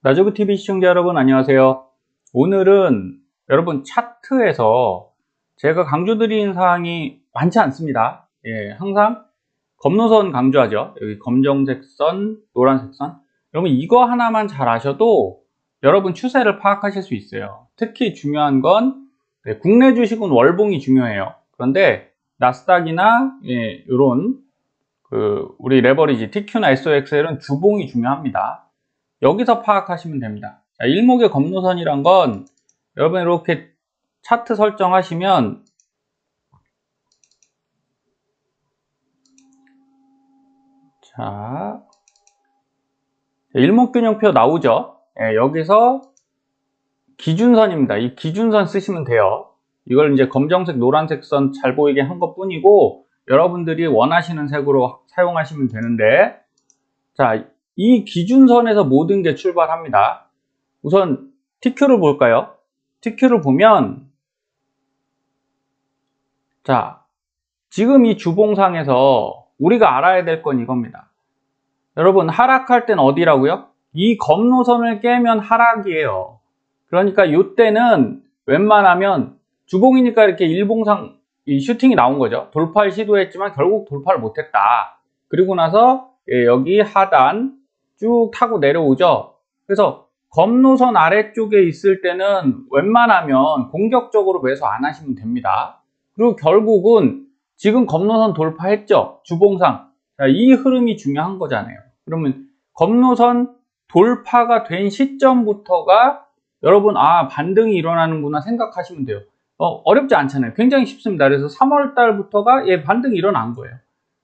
나주부TV 시청자 여러분 안녕하세요. 오늘은 여러분 차트에서 제가 강조드리는 사항이 많지 않습니다. 항상 검노선 강조하죠. 여기 검정색 선, 노란색 선. 여러분 이거 하나만 잘 아셔도 여러분 추세를 파악하실 수 있어요. 특히 중요한 건 국내 주식은 월봉이 중요해요. 그런데 나스닥이나 이런 우리 레버리지 TQ나 SOXL은 주봉이 중요합니다. 여기서 파악하시면 됩니다. 자, 일목의 검노선이란 건 여러분 이렇게 차트 설정하시면 자 일목균형표 나오죠. 여기서 기준선입니다. 이 기준선 쓰시면 돼요. 이걸 이제 검정색 노란색 선 잘 보이게 한 것 뿐이고 여러분들이 원하시는 색으로 사용하시면 되는데, 자, 이 기준선에서 모든 게 출발합니다. 우선 TQ를 볼까요? TQ를 보면 자, 지금 이 주봉상에서 우리가 알아야 될 건 이겁니다. 여러분 하락할 땐 어디라고요? 이 검노선을 깨면 하락이에요. 그러니까 이때는 웬만하면 주봉이니까 이렇게 일봉상 이 슈팅이 나온 거죠. 돌파를 시도했지만 결국 돌파를 못했다. 그리고 나서 여기 하단 쭉 타고 내려오죠. 그래서 검노선 아래쪽에 있을 때는 웬만하면 공격적으로 매수 안 하시면 됩니다. 그리고 결국은 지금 검노선 돌파했죠. 주봉상. 자, 이 흐름이 중요한 거잖아요. 그러면 검노선 돌파가 된 시점부터가 여러분 반등이 일어나는구나 생각하시면 돼요. 어렵지 않잖아요. 굉장히 쉽습니다. 그래서 3월 달부터가 반등이 일어난 거예요.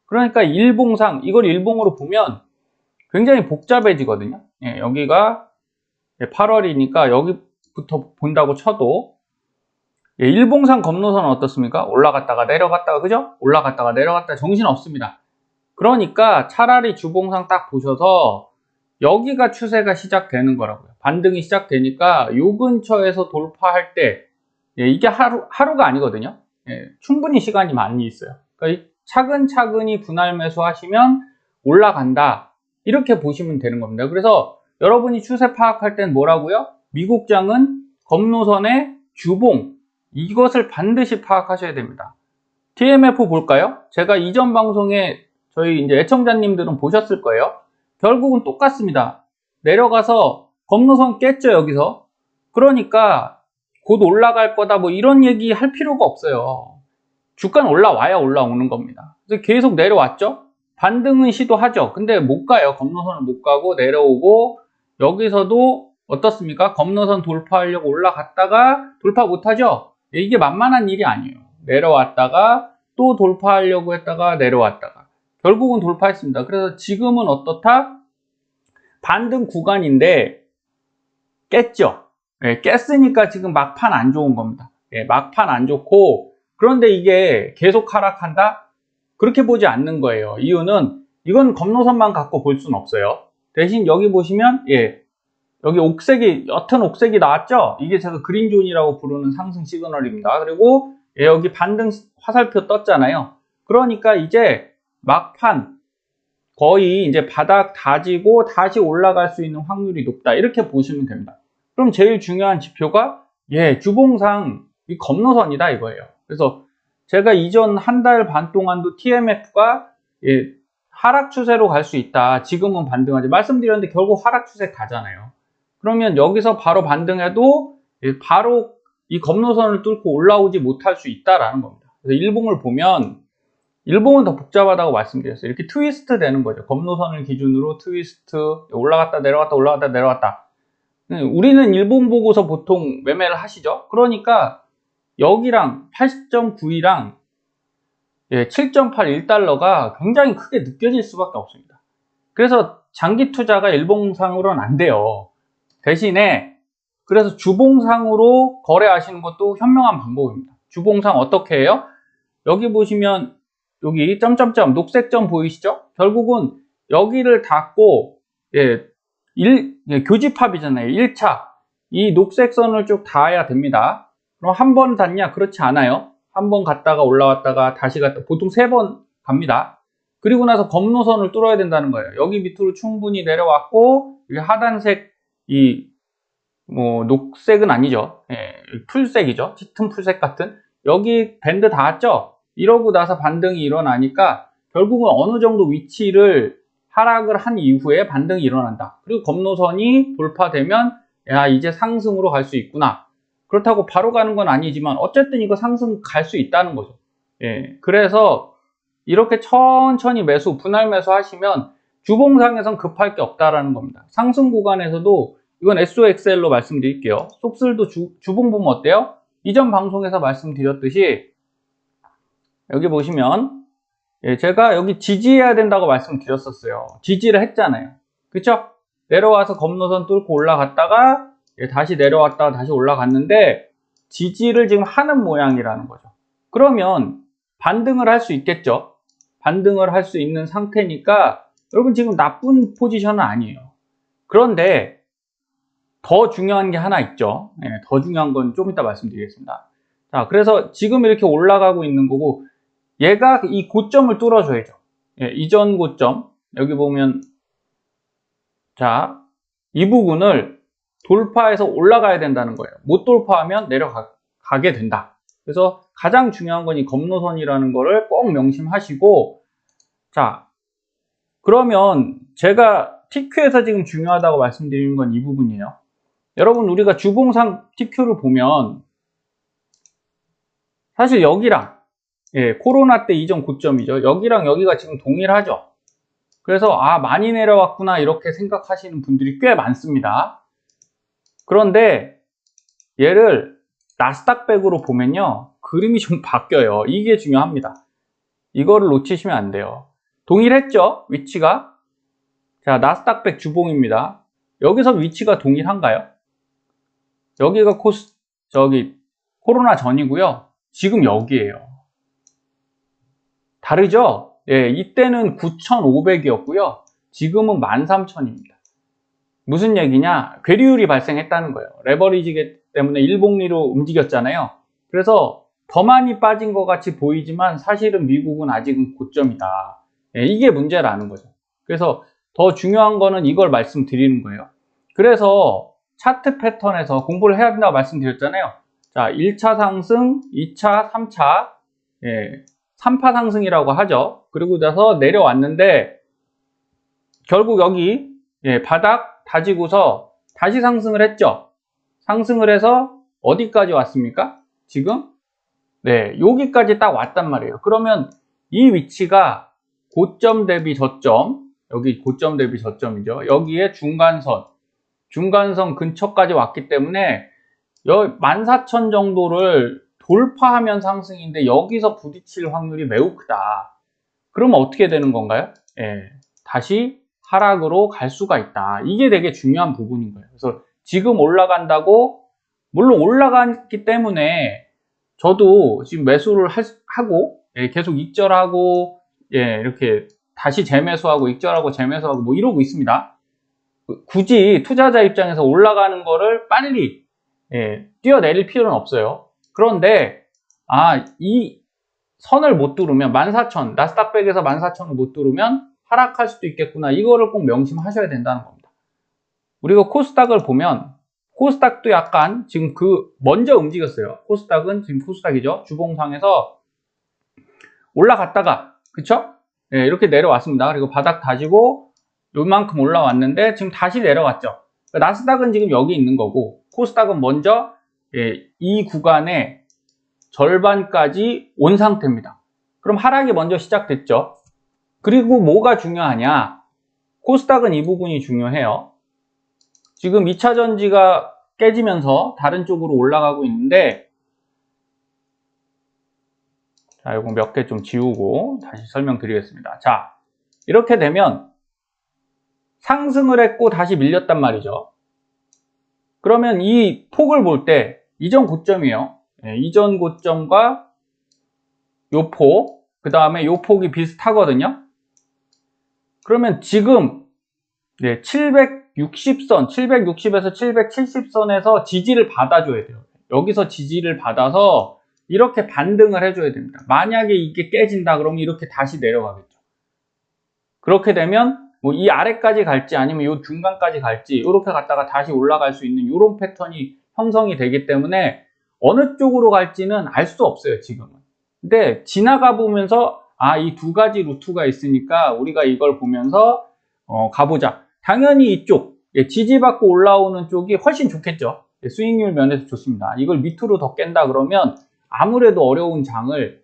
그러니까 일봉상 이걸 일봉으로 보면 굉장히 복잡해지거든요. 여기가 8월이니까 여기부터 본다고 쳐도 일봉상 검노선은 어떻습니까? 올라갔다가 내려갔다가, 그죠? 올라갔다가 내려갔다가 정신 없습니다. 그러니까 차라리 주봉상 딱 보셔서 여기가 추세가 시작되는 거라고요. 반등이 시작되니까 요 근처에서 돌파할 때 이게 하루가 아니거든요. 충분히 시간이 많이 있어요. 그러니까 차근차근히 분할 매수 하시면 올라간다. 이렇게 보시면 되는 겁니다. 그래서 여러분이 추세 파악할 땐 뭐라고요? 미국장은 검노선의 주봉, 이것을 반드시 파악하셔야 됩니다. TMF 볼까요? 제가 이전 방송에 저희 이제 애청자님들은 보셨을 거예요. 결국은 똑같습니다. 내려가서 검노선 깼죠, 여기서. 그러니까 곧 올라갈 거다 뭐 이런 얘기 할 필요가 없어요. 주가는 올라와야 올라오는 겁니다. 그래서 계속 내려왔죠. 반등은 시도하죠. 근데 못 가요. 검노선을 못 가고 내려오고, 여기서도 어떻습니까? 검노선 돌파하려고 올라갔다가 돌파 못하죠. 이게 만만한 일이 아니에요. 내려왔다가 또 돌파하려고 했다가 내려왔다가 결국은 돌파했습니다. 그래서 지금은 어떻다? 반등 구간인데 깼죠. 깼으니까 지금 막판 안 좋은 겁니다. 막판 안 좋고, 그런데 이게 계속 하락한다? 그렇게 보지 않는 거예요. 이유는 이건 검노선만 갖고 볼 수는 없어요. 대신 여기 보시면 여기 옥색이, 옅은 옥색이 나왔죠? 이게 제가 그린존이라고 부르는 상승 시그널입니다. 그리고 여기 반등 화살표 떴잖아요. 그러니까 이제 막판 거의 이제 바닥 다지고 다시 올라갈 수 있는 확률이 높다. 이렇게 보시면 됩니다. 그럼 제일 중요한 지표가 주봉상 이 검노선이다 이거예요. 그래서 제가 이전 한 달 반 동안도 TMF가 하락 추세로 갈 수 있다. 지금은 반등하지 말씀드렸는데 결국 하락 추세 가잖아요. 그러면 여기서 바로 반등해도 바로 이 검노선을 뚫고 올라오지 못할 수 있다라는 겁니다. 그래서 일봉을 보면 일봉은 더 복잡하다고 말씀드렸어요. 이렇게 트위스트 되는 거죠. 검노선을 기준으로 트위스트, 올라갔다 내려갔다 올라갔다 내려갔다. 우리는 일봉 보고서 보통 매매를 하시죠. 그러니까 여기랑 80.92랑 7.8 1달러가 굉장히 크게 느껴질 수밖에 없습니다. 그래서 장기 투자가 일봉상으로는 안 돼요. 대신에 그래서 주봉상으로 거래하시는 것도 현명한 방법입니다. 주봉상 어떻게 해요? 여기 보시면 여기 점점점 녹색 점 보이시죠? 결국은 여기를 닫고 교집합이잖아요. 1차 이 녹색 선을 쭉 닿아야 됩니다. 그럼 한 번 닿냐? 그렇지 않아요. 한 번 갔다가 올라왔다가 다시 갔다, 보통 3번 갑니다. 그리고 나서 검노선을 뚫어야 된다는 거예요. 여기 밑으로 충분히 내려왔고 여기 하단색 뭐 녹색은 아니죠. 예, 풀색이죠. 짙은 풀색 같은 여기 밴드 닿았죠. 이러고 나서 반등이 일어나니까 결국은 어느 정도 위치를 하락을 한 이후에 반등이 일어난다. 그리고 검노선이 돌파되면 야, 이제 상승으로 갈 수 있구나. 그렇다고 바로 가는 건 아니지만 어쨌든 이거 상승 갈 수 있다는 거죠. 예, 그래서 이렇게 천천히 분할 매수 하시면 주봉상에선 급할 게 없다라는 겁니다. 상승 구간에서도 이건 SOXL로 말씀드릴게요. 속슬도 주봉 보면 어때요? 이전 방송에서 말씀드렸듯이 여기 보시면 제가 여기 지지해야 된다고 말씀드렸었어요. 지지를 했잖아요. 그쵸? 내려와서 검노선 뚫고 올라갔다가 다시 내려왔다가 다시 올라갔는데 지지를 지금 하는 모양이라는 거죠. 그러면 반등을 할 수 있겠죠? 반등을 할 수 있는 상태니까 여러분 지금 나쁜 포지션은 아니에요. 그런데 더 중요한 게 하나 있죠. 더 중요한 건 좀 이따 말씀드리겠습니다. 자, 그래서 지금 이렇게 올라가고 있는 거고 얘가 이 고점을 뚫어줘야죠. 이전 고점 여기 보면 자, 이 부분을 돌파해서 올라가야 된다는 거예요. 못 돌파하면 내려가게 된다. 그래서 가장 중요한 건 이 검노선이라는 거를 꼭 명심하시고 자, 그러면 제가 TQ에서 지금 중요하다고 말씀드리는 건 이 부분이에요. 여러분 우리가 주봉상 TQ를 보면 사실 여기랑 코로나 때 이전 고점이죠. 여기랑 여기가 지금 동일하죠. 그래서 많이 내려왔구나 이렇게 생각하시는 분들이 꽤 많습니다. 그런데 얘를 나스닥백으로 보면요 그림이 좀 바뀌어요. 이게 중요합니다. 이거를 놓치시면 안 돼요. 동일했죠 위치가. 자, 나스닥백 주봉입니다. 여기서 위치가 동일한가요? 여기가 코로나 전이고요. 지금 여기에요. 다르죠? 이때는 9,500이었고요. 지금은 13,000입니다. 무슨 얘기냐? 괴리율이 발생했다는 거예요. 레버리지 때문에 일봉리로 움직였잖아요. 그래서 더 많이 빠진 것 같이 보이지만 사실은 미국은 아직은 고점이다. 이게 문제라는 거죠. 그래서 더 중요한 거는 이걸 말씀드리는 거예요. 그래서 차트 패턴에서 공부를 해야 된다고 말씀드렸잖아요. 자, 1차 상승, 2차, 3차, 3파 상승이라고 하죠. 그리고 나서 내려왔는데 결국 여기 바닥 다지고서 다시 상승을 했죠. 상승을 해서 어디까지 왔습니까? 지금? 여기까지 딱 왔단 말이에요. 그러면 이 위치가 고점 대비 저점, 여기 고점 대비 저점이죠. 여기에 중간선 근처까지 왔기 때문에 14,000 정도를 돌파하면 상승인데 여기서 부딪힐 확률이 매우 크다. 그러면 어떻게 되는 건가요? 다시 하락으로 갈 수가 있다. 이게 되게 중요한 부분인 거예요. 그래서 지금 올라간다고 물론 올라갔기 때문에 저도 지금 매수를 하고 계속 익절하고 이렇게 다시 재매수하고 익절하고 재매수하고 뭐 이러고 있습니다. 굳이 투자자 입장에서 올라가는 거를 빨리 뛰어내릴 필요는 없어요. 그런데 이 선을 못 뚫으면 14,000 나스닥백에서 14,000을 못 뚫으면 하락할 수도 있겠구나. 이거를 꼭 명심하셔야 된다는 겁니다. 우리가 코스닥을 보면 코스닥도 약간 지금 먼저 움직였어요. 코스닥은 지금 코스닥이죠. 주봉상에서 올라갔다가 그쵸? 이렇게 내려왔습니다. 그리고 바닥 다지고 요만큼 올라왔는데 지금 다시 내려왔죠. 나스닥은 지금 여기 있는 거고 코스닥은 먼저 이 구간에 절반까지 온 상태입니다. 그럼 하락이 먼저 시작됐죠. 그리고 뭐가 중요하냐? 코스닥은 이 부분이 중요해요. 지금 2차 전지가 깨지면서 다른 쪽으로 올라가고 있는데 자, 이거 몇 개 좀 지우고 다시 설명드리겠습니다. 자, 이렇게 되면 상승을 했고 다시 밀렸단 말이죠. 그러면 이 폭을 볼 때 이전 고점이에요. 이전 고점과 요 폭, 그 다음에 요 폭이 비슷하거든요. 그러면 지금 760선, 760에서 770선에서 지지를 받아줘야 돼요. 여기서 지지를 받아서 이렇게 반등을 해줘야 됩니다. 만약에 이게 깨진다 그러면 이렇게 다시 내려가겠죠. 그렇게 되면 뭐 이 아래까지 갈지 아니면 요 중간까지 갈지 이렇게 갔다가 다시 올라갈 수 있는 이런 패턴이 형성이 되기 때문에 어느 쪽으로 갈지는 알 수 없어요, 지금은. 근데 지나가 보면서 이 두 가지 루트가 있으니까 우리가 이걸 보면서 가보자. 당연히 이쪽 지지받고 올라오는 쪽이 훨씬 좋겠죠. 수익률 면에서 좋습니다. 이걸 밑으로 더 깬다 그러면 아무래도 어려운 장을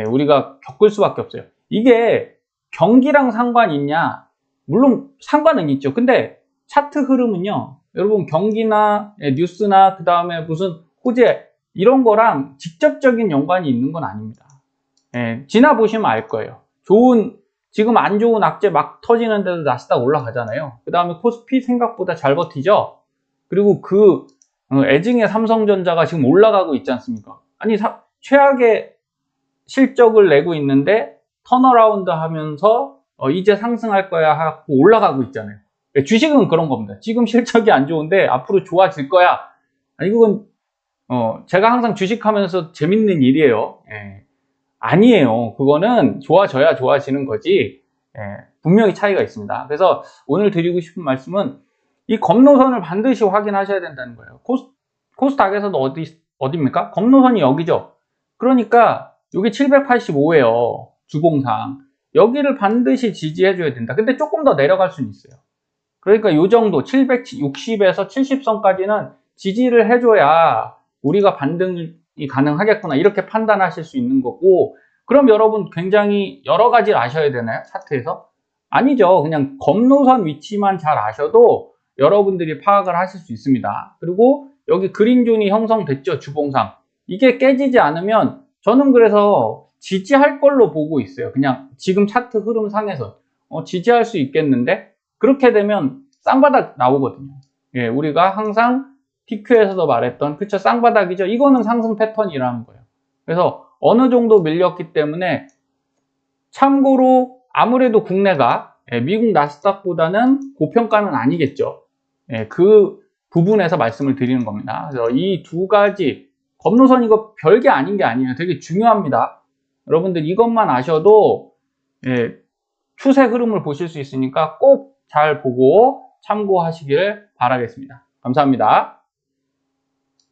우리가 겪을 수밖에 없어요. 이게 경기랑 상관이 있냐? 물론 상관은 있죠. 근데 차트 흐름은요, 여러분 경기나 뉴스나 그 다음에 무슨 호재 이런 거랑 직접적인 연관이 있는 건 아닙니다. 지나보시면 알 거예요. 지금 안 좋은 악재 막 터지는데도 나스닥 올라가잖아요. 그 다음에 코스피 생각보다 잘 버티죠. 그리고 애증의 삼성전자가 지금 올라가고 있지 않습니까? 아니 최악의 실적을 내고 있는데 턴어라운드 하면서 이제 상승할 거야 하고 올라가고 있잖아요. 주식은 그런 겁니다. 지금 실적이 안 좋은데 앞으로 좋아질 거야. 아니 그건 제가 항상 주식하면서 재밌는 일이에요. 아니에요. 그거는 좋아져야 좋아지는 거지. 분명히 차이가 있습니다. 그래서 오늘 드리고 싶은 말씀은 이 검노선을 반드시 확인하셔야 된다는 거예요. 코스닥에서도 어디입니까? 검노선이 여기죠. 그러니까 이게 785예요. 주봉상. 여기를 반드시 지지해줘야 된다. 근데 조금 더 내려갈 수는 있어요. 그러니까 이 정도 760에서 70선까지는 지지를 해줘야 우리가 반등이 가능하겠구나 이렇게 판단하실 수 있는 거고, 그럼 여러분 굉장히 여러 가지를 아셔야 되나요? 차트에서? 아니죠. 그냥 검노선 위치만 잘 아셔도 여러분들이 파악을 하실 수 있습니다. 그리고 여기 그린존이 형성됐죠. 주봉상. 이게 깨지지 않으면 저는 그래서 지지할 걸로 보고 있어요. 그냥 지금 차트 흐름상에서 지지할 수 있겠는데, 그렇게 되면 쌍바닥 나오거든요. 우리가 항상 TQ에서도 말했던 그쵸, 쌍바닥이죠. 이거는 상승 패턴이라는 거예요. 그래서 어느 정도 밀렸기 때문에, 참고로 아무래도 국내가 미국 나스닥보다는 고평가는 아니겠죠. 그 부분에서 말씀을 드리는 겁니다. 그래서 이 두 가지 검노선 이거 별게 아닌 게 아니에요. 되게 중요합니다. 여러분들 이것만 아셔도 추세 흐름을 보실 수 있으니까 꼭 잘 보고 참고하시길 바라겠습니다. 감사합니다.